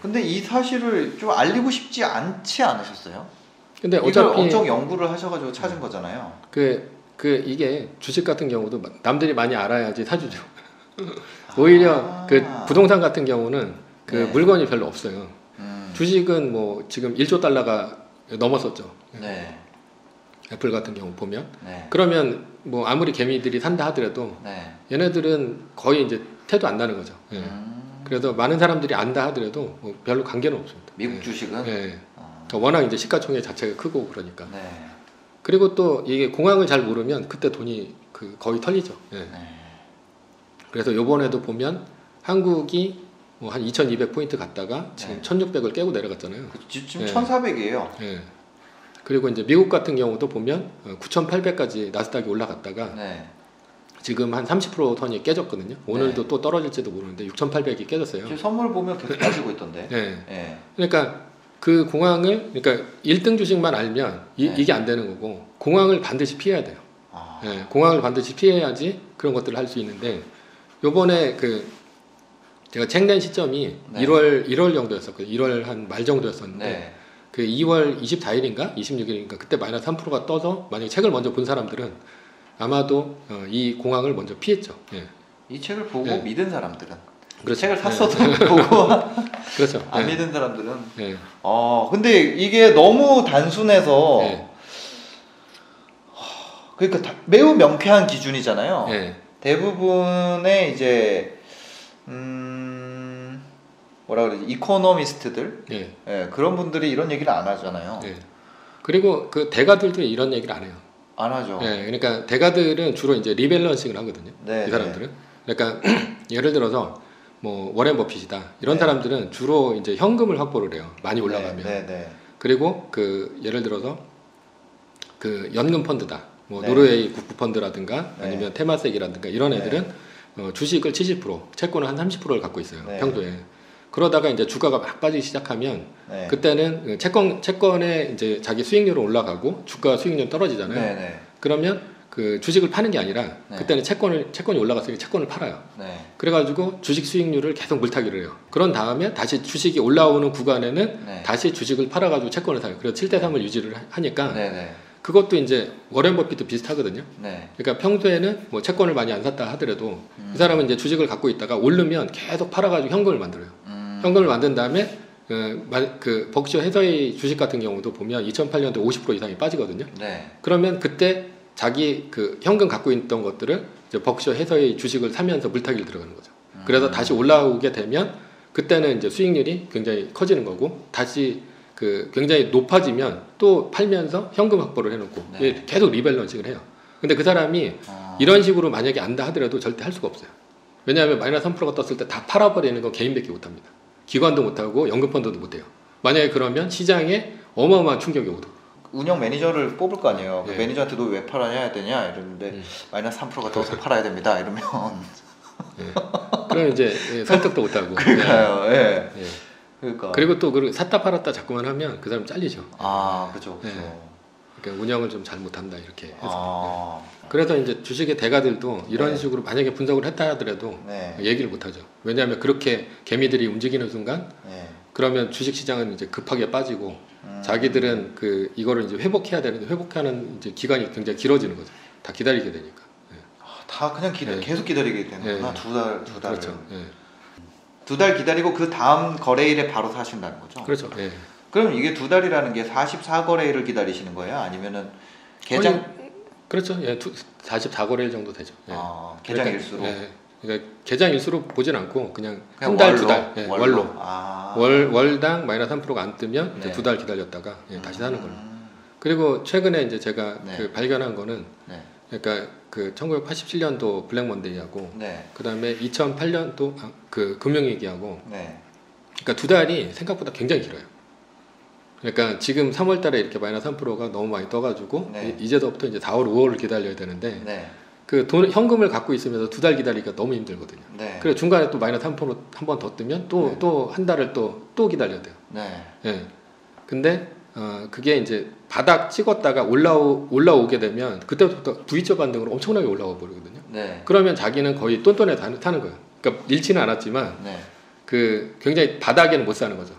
근데 이 사실을 좀 알리고 싶지 않지 않으셨어요? 근데 이걸 어차피 엄청 연구를 하셔가지고 찾은 거잖아요. 이게 주식 같은 경우도 남들이 많이 알아야지 사주죠. 오히려 그 부동산 같은 경우는 그 네. 물건이 별로 없어요. 주식은 뭐 지금 1조 달러가 넘었었죠. 네. 애플 같은 경우 보면 네. 그러면 뭐 아무리 개미들이 산다 하더라도 네. 얘네들은 거의 이제 태도 안 나는 거죠. 예. 그래서 많은 사람들이 안다 하더라도 뭐 별로 관계는 없습니다. 미국 주식은? 예. 그러니까 워낙 이제 시가총액 자체가 크고 그러니까. 네. 그리고 또 이게 공항을 잘 모르면 그때 돈이 거의 털리죠. 예. 네. 그래서 요번에도 보면 한국이 뭐 한 2200포인트 갔다가 지금 네. 1600을 깨고 내려갔잖아요. 지금 예. 1400이에요. 예. 그리고 이제 미국 같은 경우도 보면 9800까지 나스닥이 올라갔다가 네. 지금 한 30% 선이 깨졌거든요. 오늘도 네. 또 떨어질지도 모르는데 6800이 깨졌어요. 지금 선물 보면 계속 빠지고 있던데. 네. 네. 그러니까 그 공항을 그러니까 1등 주식만 알면 네. 이게 안 되는 거고 공항을 반드시 피해야 돼요. 아. 네. 공항을 반드시 피해야지 그런 것들을 할 수 있는데 요번에 제가 책 낸 시점이 네. 1월 정도였었거든요. 1월 한 말 정도였었는데 네. 그 2월 24일인가 26일인가 그때 마이너스 3%가 떠서 만약에 책을 먼저 본 사람들은 아마도 이 공항을 먼저 피했죠. 예. 이 책을 보고 네. 믿은 사람들은 그렇죠. 책을 샀어도 보고 그렇죠. 안 예. 믿은 사람들은 예. 근데 이게 너무 단순해서 예. 그러니까 매우 명쾌한 기준이잖아요. 예. 대부분의 이제 뭐라 그러지 이코노미스트들 예. 예, 그런 분들이 이런 얘기를 안 하잖아요. 예. 그리고 그 대가들도 이런 얘기를 안 해요. 안 하죠. 예. 그러니까 대가들은 주로 이제 리밸런싱을 하거든요. 네, 이 사람들은. 그러니까 예를 들어서 뭐 워렌 버핏이다 이런 네. 사람들은 주로 이제 현금을 확보를 해요. 많이 올라가면. 네, 네, 그리고 예를 들어서 연금 펀드다. 뭐 네. 노르웨이 국부펀드라든가 네. 아니면 테마섹이라든가 이런 애들은 주식을 70%, 채권을 한 30%를 갖고 있어요. 네. 평소에. 그러다가 이제 주가가 막 빠지기 시작하면 네. 그때는 채권에 이제 자기 수익률은 올라가고 주가 수익률 떨어지잖아요. 네, 네. 그러면 그 주식을 파는 게 아니라 네. 그때는 채권이 올라갔으니까 채권을 팔아요. 네. 그래가지고 주식 수익률을 계속 물타기를 해요. 그런 다음에 다시 주식이 올라오는 구간에는 네. 다시 주식을 팔아가지고 채권을 사요. 그래서 7대3을 유지를 하니까 네, 네. 그것도 이제 워렌 버핏도 비슷하거든요. 네. 그러니까 평소에는 뭐 채권을 많이 안 샀다 하더라도 이 사람은 이제 주식을 갖고 있다가 오르면 계속 팔아가지고 현금을 만들어요. 현금을 만든 다음에 그 버크셔 해서웨이 주식 같은 경우도 보면 2008년도에 50% 이상이 빠지거든요. 네. 그러면 그때 자기 그 현금 갖고 있던 것들을 이제 버크셔 해서웨이 주식을 사면서 물타기를 들어가는 거죠. 그래서 다시 올라오게 되면 그때는 이제 수익률이 굉장히 커지는 거고 다시 굉장히 높아지면 또 팔면서 현금 확보를 해놓고 네. 계속 리밸런싱을 해요. 근데 그 사람이 이런 식으로 만약에 안다 하더라도 절대 할 수가 없어요. 왜냐하면 마이너스 3%가 떴을 때 다 팔아버리는 건 개인밖에 못합니다. 기관도 못하고 연금펀드도 못해요. 만약에 그러면 시장에 어마어마한 충격이 오거든요. 운영 매니저를 뽑을 거 아니에요. 그 네. 매니저한테 너 왜 팔아야 되냐 이러는데 마이너스 3%가 떠서 팔아야 됩니다 이러면 그럼 이제 설득도 못하고. 그러니까요. 예. 예. 그러니까. 그리고 또 샀다 팔았다 자꾸만 하면 그 사람 잘리죠. 그죠, 그죠. 네. 그러니까 운영을 좀 잘못한다 이렇게 해서. 아, 그래서 이제 주식의 대가들도 이런 네. 식으로 만약에 분석을 했다 하더라도 네. 얘기를 못하죠. 왜냐하면 그렇게 개미들이 움직이는 순간 네. 그러면 주식 시장은 이제 급하게 빠지고 자기들은 이거를 이제 회복해야 되는데 회복하는 이제 기간이 굉장히 길어지는 거죠. 다 기다리게 되니까. 네. 다 그냥 네. 계속 기다리게 되는구나. 네. 두 달. 그렇죠. 네. 2달 기다리고 그 다음 거래일에 바로 사신다는 거죠. 그렇죠. 네. 그럼 이게 2달이라는 게 44거래일을 기다리시는 거예요? 아니면은 계장? 그렇죠. 예, 44거래일 정도 되죠. 예. 계장 그러니까, 일수로. 예. 그러니까 계장 일수로 보진 않고 그냥 그냥 한 달, 월로? 두 달, 예, 월로. 월당 마이너스 3%가 안 뜨면 이제 네. 2달 기다렸다가 다시 사는 걸로. 그리고 최근에 이제 제가 네. 발견한 거는 네. 그러니까 1987년도 블랙 먼데이하고 네. 그다음에 2008년도 금융위기하고 네. 그러니까 2달이 생각보다 굉장히 길어요. 그러니까 지금 3월달에 이렇게 마이너스 3%가 너무 많이 떠가지고 네. 이제부터 이제 4월, 5월을 기다려야 되는데 네. 현금을 갖고 있으면서 2달 기다리기가 너무 힘들거든요. 네. 그래 중간에 또 마이너스 3% 한 번 더 뜨면 또 한 달을 또 기다려야 돼요. 네. 예. 근데 그게 이제 바닥 찍었다가 올라오게 되면 그때부터 V자 반등으로 엄청나게 올라와 버리거든요. 네. 그러면 자기는 거의 똔똔에 타는 거예요. 그러니까 잃지는 않았지만 네. 굉장히 바닥에는 못 사는 거죠.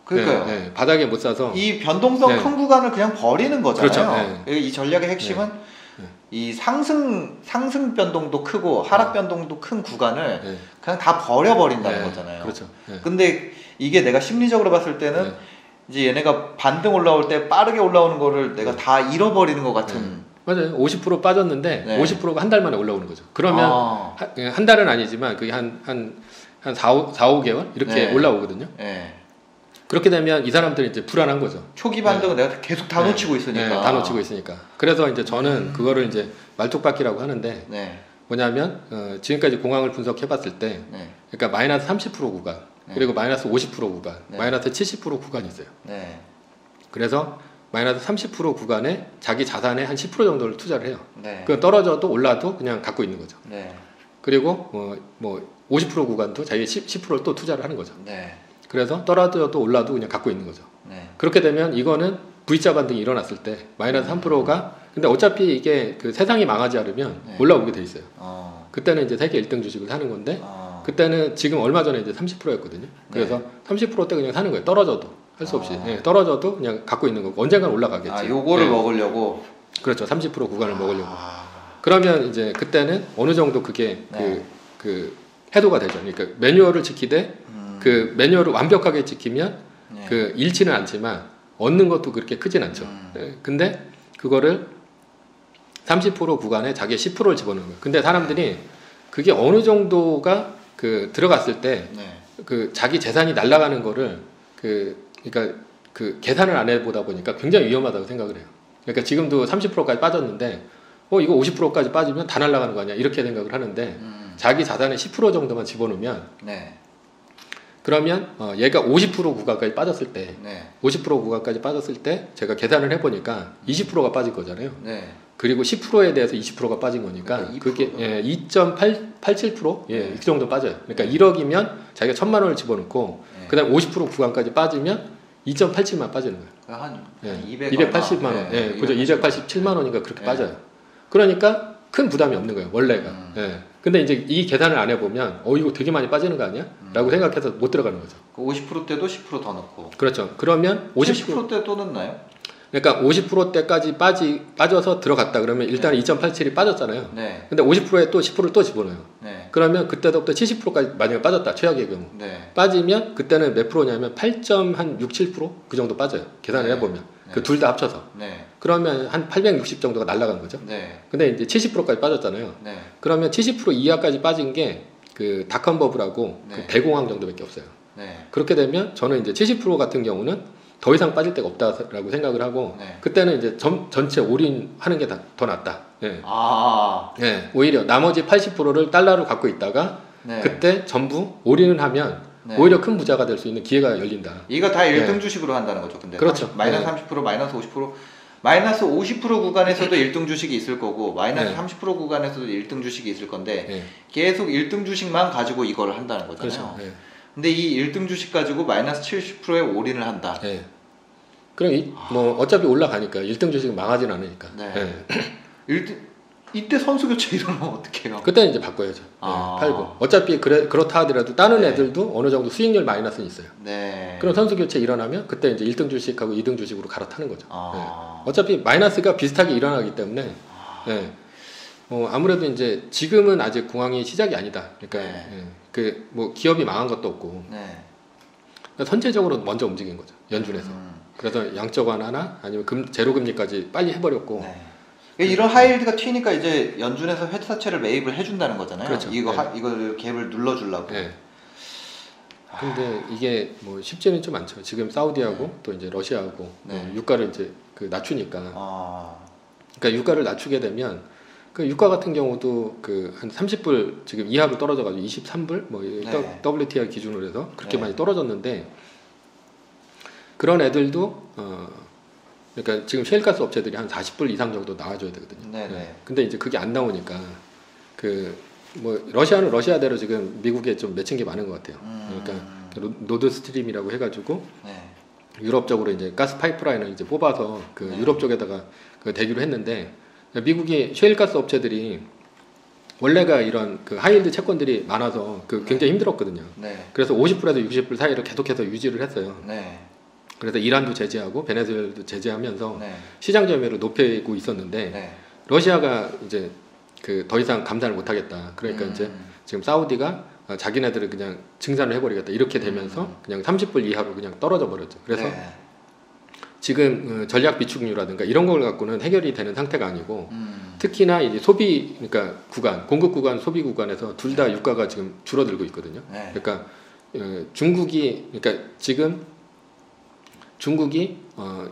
그러니까요. 바닥에 못 사서 이 변동성 네. 큰 구간을 그냥 버리는 거잖아요. 그렇죠. 이 전략의 핵심은 이 상승 변동도 크고 하락 변동도 큰 구간을 그냥 다 버려버린다는 거잖아요. 그렇죠. 근데 이게 내가 심리적으로 봤을 때는 이제 얘네가 반등 올라올 때 빠르게 올라오는 거를 내가 다 잃어버리는 것 같은. 맞아요. 50% 빠졌는데 50%가 한 달 만에 올라오는 거죠. 그러면 한 달은 아니지만 그게 한 4, 5개월 이렇게 올라오거든요. 그렇게 되면 이 사람들이 이제 불안한 거죠. 초기 반등은 내가 계속 다 놓치고 있으니까. 다 놓치고 있으니까. 그래서 이제 저는 그거를 이제 말뚝박기라고 하는데 뭐냐면 지금까지 공황을 분석해봤을 때, 그러니까 마이너스 30% 구간, 그리고 마이너스 50% 구간, 마이너스 70% 구간이 있어요. 그래서 마이너스 30% 구간에 자기 자산의 한 10% 정도를 투자를 해요. 그 떨어져도 올라도 그냥 갖고 있는 거죠. 그리고 뭐 50% 구간도 자기 10%를 또 투자를 하는 거죠. 그래서 떨어져도 올라도 그냥 갖고 있는 거죠. 그렇게 되면 이거는 V자 반등이 일어났을 때 마이너스 3%가 근데 어차피 이게 그 세상이 망하지 않으면 올라오게 돼 있어요. 그때는 이제 세계 1등 주식을 사는 건데 그때는 지금 얼마 전에 이제 30%였거든요. 그래서 30%대 그냥 사는 거예요. 떨어져도 할 수 없이 떨어져도 그냥 갖고 있는 거고 언젠간 올라가겠지. 요거를 먹으려고. 그렇죠. 30% 구간을 먹으려고. 그러면 이제 그때는 어느 정도 그게 그 해도가 되죠. 그러니까 매뉴얼을 지키되 그 매뉴얼을 완벽하게 지키면 그 잃지는 않지만 얻는 것도 그렇게 크진 않죠. 근데 그거를 30% 구간에 자기의 10%를 집어넣는 거예요. 근데 사람들이 그게 어느 정도가 그 들어갔을 때 그 자기 재산이 날아가는 거를 그러니까 그 계산을 안 해보다 보니까 굉장히 위험하다고 생각을 해요. 그러니까 지금도 30%까지 빠졌는데 이거 50%까지 빠지면 다 날아가는 거 아니야 이렇게 생각을 하는데 자기 자산의 10% 정도만 집어넣으면 그러면 얘가 50% 구간까지 빠졌을 때 50% 구간까지 빠졌을 때 제가 계산을 해보니까 20%가 빠질 거잖아요. 그리고 10%에 대해서 20%가 빠진 거니까 그게 2.87% 이 정도 빠져요. 그러니까 1억이면 자기가 1,000만 원을 집어넣고 그다음 50% 구간까지 빠지면 2.87만 빠지는 거예요. 한 280만 원. 그죠. 287만 원인가 그렇게 빠져요. 그러니까 큰 부담이 없는 거예요. 원래가. 근데 이제 이 계산을 안 해보면 이거 되게 많이 빠지는 거 아니야? 라고 생각해서 못 들어가는 거죠. 50%대도 10% 더 넣고. 그렇죠. 그러면 70%대 또 넣나요? 그러니까 50%대까지 빠져서 들어갔다 그러면 일단 2.87이 빠졌잖아요. 근데 50%에 또 10%를 또 집어넣어요. 그러면 그때부터 70%까지 만약에 빠졌다. 최악의 경우. 빠지면 그때는 몇 프로냐면 8.67% 그 정도 빠져요. 계산을 해보면. 그 둘 다 합쳐서. 그러면 한 860 정도가 날아간 거죠. 근데 이제 70%까지 빠졌잖아요. 그러면 70% 이하까지 빠진 게 그 닷컴버블하고 그 대공황 정도밖에 없어요. 그렇게 되면 저는 이제 70% 같은 경우는 더 이상 빠질 데가 없다라고 생각을 하고 그때는 이제 전체 올인하는 게 더 낫다. 오히려 나머지 80%를 달러로 갖고 있다가 그때 전부 올인을 하면 오히려 큰 부자가 될 수 있는 기회가 열린다. 이거 다 1등 주식으로 한다는 거죠. 근데 그렇죠. 마이너스 30%, 마이너스 50%, 마이너스 50% 구간에서도 1등 주식이 있을 거고 마이너스 30% 구간에서도 1등 주식이 있을 건데 계속 1등 주식만 가지고 이걸 한다는 거잖아요. 그렇죠. 근데 이 1등 주식 가지고 마이너스 70%에 올인을 한다. 그럼 뭐 어차피 올라가니까 1등 주식은 망하진 않으니까. 1등 이때 선수 교체 일어나면 어떡해요? 그때는 이제 바꿔야죠. 팔고. 어차피 그렇다 하더라도 다른 애들도 어느 정도 수익률 마이너스는 있어요. 그럼 선수 교체 일어나면 그때 이제 1등 주식하고 2등 주식으로 갈아타는 거죠. 어차피 마이너스가 비슷하게 일어나기 때문에 아무래도 이제 지금은 아직 공황이 시작이 아니다. 그러니까 그 뭐 기업이 망한 것도 없고 그러니까 선제적으로 먼저 움직인 거죠. 연준에서. 그래서 양적 완화나 아니면 제로 금리까지 빨리 해버렸고. 이런 하이힐드가 튀니까 이제 연준에서 회사채를 매입을 해준다는 거잖아요. 그렇죠. 이걸 갭을 눌러주려고. 근데 이게 뭐 쉽지는 좀 않죠. 지금 사우디하고 또 이제 러시아하고 유가를 이제 그 낮추니까. 그러니까 유가를 낮추게 되면 그 유가 같은 경우도 그 한 30불 지금 이하로 떨어져가지고 23불 뭐 WTI 기준으로 해서 그렇게 많이 떨어졌는데 그런 애들도 그러니까 지금 셰일가스 업체들이 한 40불 이상 정도 나와줘야 되거든요. 근데 이제 그게 안 나오니까 그 뭐 러시아는 러시아대로 지금 미국에 좀 맺힌 게 많은 것 같아요. 그러니까 노드 스트림이라고 해가지고 유럽 쪽으로 이제 가스 파이프라인을 이제 뽑아서 그 유럽 쪽에다가 그 대기로 했는데 미국이 셰일가스 업체들이 원래가 이런 그 하이힐드 채권들이 많아서 그 굉장히 힘들었거든요. 그래서 50불에서 60불 사이를 계속해서 유지를 했어요. 그래서 이란도 제재하고 베네수엘도 제재하면서 네. 시장 점유율을 높이고 있었는데 네. 러시아가 이제 그 더 이상 감산을 못하겠다. 그러니까 이제 지금 사우디가 자기네들을 그냥 증산을 해버리겠다. 이렇게 되면서 그냥 30불 이하로 그냥 떨어져 버렸죠. 그래서 네. 지금 전략 비축유라든가 이런 걸 갖고는 해결이 되는 상태가 아니고 특히나 이제 소비 그러니까 구간, 공급 구간, 소비 구간에서 둘 다 유가가 지금 줄어들고 있거든요. 네. 그러니까 중국이 그러니까 지금 중국이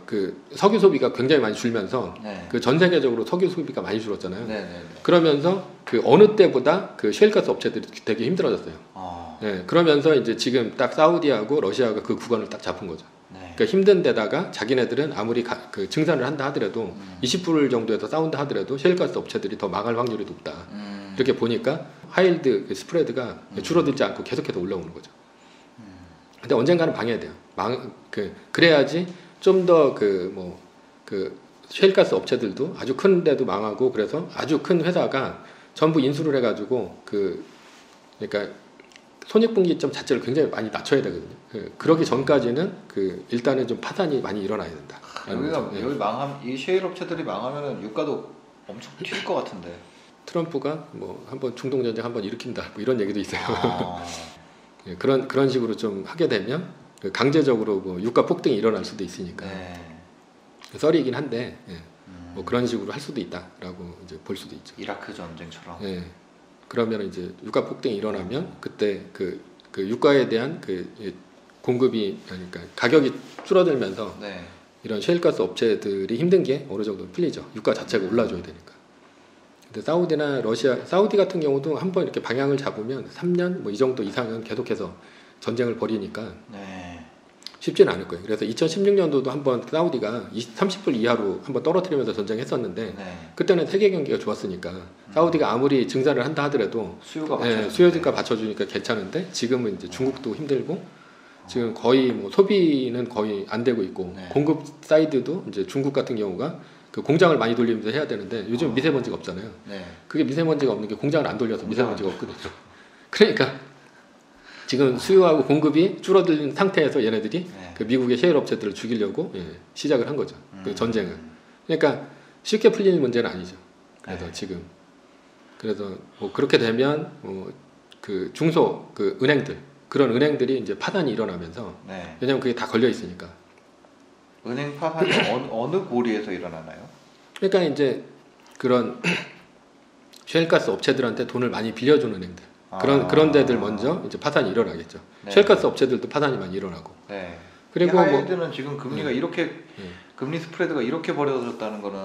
그 석유 소비가 굉장히 많이 줄면서 네. 그 전 세계적으로 석유 소비가 많이 줄었잖아요. 네, 네, 네. 그러면서 그 어느 때보다 그 셰일가스 업체들이 되게 힘들어졌어요. 아. 네, 그러면서 이제 지금 딱 사우디하고 러시아가 그 구간을 딱 잡은 거죠. 네. 그러니까 힘든 데다가 자기네들은 아무리 그 증산을 한다 하더라도 20불 정도에서 싸운다 하더라도 셰일가스 업체들이 더 망할 확률이 높다. 이렇게 보니까 하이힐드 그 스프레드가 줄어들지 않고 계속해서 올라오는 거죠. 근데 언젠가는 방해해야 돼요. 그래야지 좀 더 그 셰일가스 업체들도 아주 큰 데도 망하고 그래서 아주 큰 회사가 전부 인수를 해가지고 그러니까 손익분기점 자체를 굉장히 많이 낮춰야 되거든요. 그러기 전까지는 일단은 좀 파산이 많이 일어나야 된다. 여기가 이 셰일 업체들이 망하면은 유가도 엄청 튈 것 같은데. 트럼프가 뭐 한번 중동 전쟁 한번 일으킨다 뭐 이런 얘기도 있어요. 예, 그런 식으로 좀 하게 되면 강제적으로 뭐 유가 폭등이 일어날 수도 있으니까 네. 썰이긴 한데 뭐 그런 식으로 할 수도 있다라고 이제 볼 수도 있죠. 이라크 전쟁처럼. 예. 그러면 이제 유가 폭등이 일어나면 그때 그 유가에 대한 공급이 그러니까 가격이 줄어들면서 네. 이런 셰일가스 업체들이 힘든 게 어느 정도 풀리죠. 유가 자체가 올라줘야 되니까. 근데 사우디나 러시아, 사우디 같은 경우도 한번 이렇게 방향을 잡으면 3년 뭐 이 정도 이상은 계속해서 전쟁을 벌이니까 네. 쉽지는 않을 거예요. 그래서 2016년도도 한번 사우디가 30불 이하로 한번 떨어뜨리면서 전쟁했었는데 네. 그때는 세계 경기가 좋았으니까 사우디가 아무리 증산을 한다 하더라도 수요가 받쳐주니까 괜찮은데 지금은 이제 중국도 힘들고 지금 거의 뭐 소비는 거의 안 되고 있고 네. 공급 사이드도 이제 중국 같은 경우가 그 공장을 많이 돌리면서 해야 되는데 요즘 미세먼지가 없잖아요. 네. 그게 미세먼지가 없는 게 공장을 안 돌려서 미세먼지가 없거든요. 그러니까 지금 수요하고 공급이 줄어든 상태에서 얘네들이 네. 그 미국의 셰일 업체들을 죽이려고 시작을 한 거죠. 그 전쟁을. 그러니까 쉽게 풀리는 문제는 아니죠. 그래서 네. 지금 그래서 뭐 그렇게 되면 그 중소 그 은행들 그런 은행들이 이제 파산이 일어나면서 네. 왜냐하면 그게 다 걸려 있으니까. 은행 파산이 어느 고리에서 일어나나요? 그러니까 이제 그런 셰일가스 업체들한테 돈을 많이 빌려주는 은행들 그런 데들 먼저 이제 파산이 일어나겠죠. 네. 셰일가스 업체들도 파산이 많이 일어나고. 네. 그리고 하이힐드는 지금 금리가 이렇게 금리 스프레드가 이렇게 벌어졌다는 거는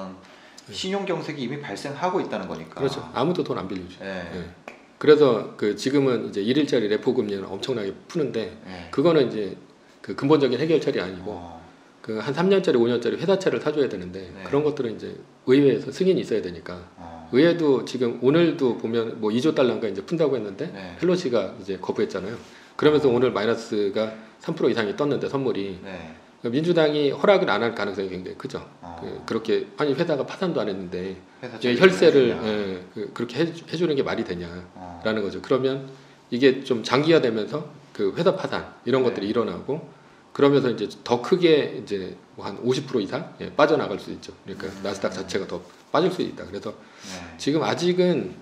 신용 경색이 이미 발생하고 있다는 거니까. 그렇죠. 아무도 돈 안 빌려줘. 네. 네. 그래서 지금은 이제 1일짜리 레포 금리는 엄청나게 푸는데 네. 그거는 이제 그 근본적인 해결책이 아니고 한 3년짜리 5년짜리 회사채를 사줘야 되는데 네. 그런 것들은 이제 의회에서 승인이 있어야 되니까 의회도 지금 오늘도 보면 뭐 2조 달러인가 이제 푼다고 했는데 네. 펠로시가 이제 거부했잖아요. 그러면서 오늘 마이너스가 3% 이상이 떴는데 선물이 네. 민주당이 허락을 안 할 가능성이 굉장히 크죠. 그렇게 아니 회사가 파산도 안 했는데 혈세를 그렇게 해주는 게 말이 되냐라는 거죠. 그러면 이게 좀 장기화되면서 그 회사 파산 이런 것들이 일어나고 그러면서 이제 더 크게 이제 뭐 한 50% 이상 빠져나갈 수 있죠. 그러니까 나스닥 자체가 더 빠질 수 있다. 그래서 지금 아직은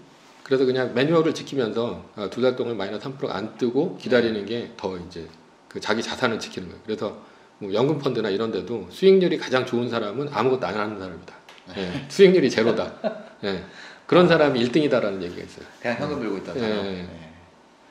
그래서 그냥 매뉴얼을 지키면서 2달 동안 마이너스 3%가 안 뜨고 기다리는 게 더 이제 그 자기 자산을 지키는 거예요. 그래서 뭐 연금 펀드나 이런 데도 수익률이 가장 좋은 사람은 아무것도 안 하는 사람이다. 수익률이 제로다. 그런 사람이 1등이다라는 얘기가 있어요. 그냥 현금 들고 있던 사람.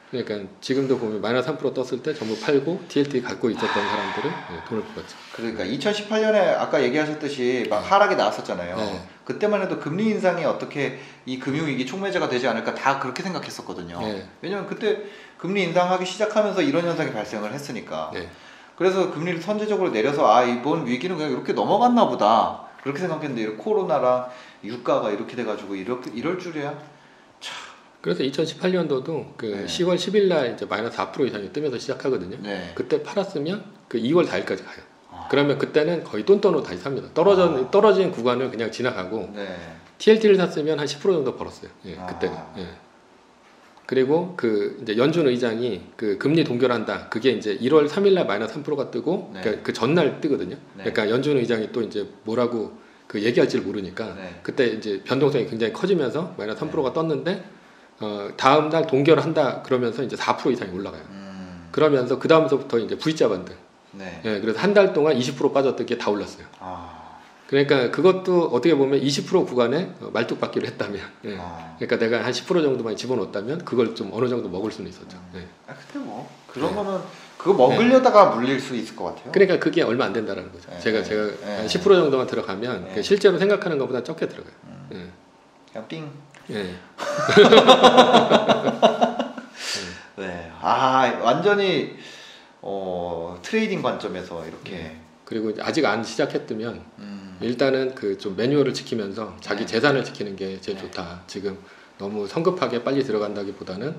그러니까 지금도 보면 마이너스 3% 떴을 때 전부 팔고 TLT 갖고 있었던 사람들은 돈을 뽑았죠. 그러니까 2018년에 아까 얘기하셨듯이 막 하락이 나왔었잖아요. 네. 그때만 해도 금리 인상이 어떻게 이 금융위기 촉매제가 되지 않을까 다 그렇게 생각했었거든요. 네. 왜냐면 그때 금리 인상하기 시작하면서 이런 현상이 발생을 했으니까. 네. 그래서 금리를 선제적으로 내려서 이번 위기는 그냥 이렇게 넘어갔나 보다 그렇게 생각했는데 코로나랑 유가가 이렇게 돼가지고 이럴 줄이야. 그래서 2018년도도 그 10월 10일 날 이제 마이너스 4% 이상이 뜨면서 시작하거든요. 네. 그때 팔았으면 그 2월 4일까지 가요. 그러면 그때는 거의 돈돈으로 다시 삽니다. 떨어진 구간을 그냥 지나가고 TLT를 샀으면 한 10% 정도 벌었어요. 그때는. 그리고 그 이제 연준 의장이 그 금리 동결한다. 그게 이제 1월 3일날 마이너스 3%가 뜨고 네. 그러니까 그 전날 뜨거든요. 네. 그러니까 연준 의장이 또 이제 뭐라고 그 얘기할지를 모르니까 네. 그때 이제 변동성이 굉장히 커지면서 마이너스 3%가 떴는데 다음 날 동결한다 그러면서 이제 4% 이상이 올라가요. 그러면서 그 다음서부터 이제 V자 반등. 네. 예, 그래서 한 달 동안 20% 빠졌던 게 다 올랐어요. 그러니까 그것도 어떻게 보면 20% 구간에 말뚝박기를 했다면, 예. 그러니까 내가 한 10% 정도만 집어넣었다면 그걸 좀 어느 정도 먹을 수는 있었죠. 예. 근데 뭐 그런 거는 그거 먹으려다가 물릴 수 있을 것 같아요. 그러니까 그게 얼마 안 된다라는 거죠. 제가 한 10% 정도만 들어가면 실제로 생각하는 것보다 적게 들어가요. 그냥 띵. 예. 네. 완전히 트레이딩 관점에서 이렇게. 그리고 아직 안 시작했으면 일단은 그 좀 매뉴얼을 지키면서 자기 재산을 지키는 게 제일 좋다. 지금 너무 성급하게 빨리 들어간다기보다는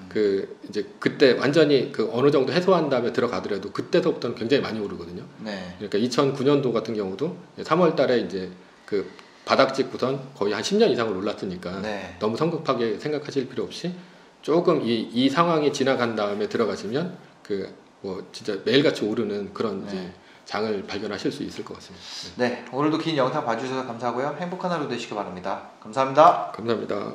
그 이제 그때 완전히 그 어느 정도 해소한 다음에 들어가더라도 그때서부터는 굉장히 많이 오르거든요. 네. 그러니까 2009년도 같은 경우도 3월달에 이제 그 바닥 찍고선 거의 한 10년 이상을 올랐으니까 네. 너무 성급하게 생각하실 필요 없이 조금 이 상황이 지나간 다음에 들어가시면 그 뭐 진짜 매일같이 오르는 그런 이제 장을 발견하실 수 있을 것 같습니다. 네, 오늘도 긴 영상 봐주셔서 감사하고요. 행복한 하루 되시기 바랍니다. 감사합니다. 감사합니다.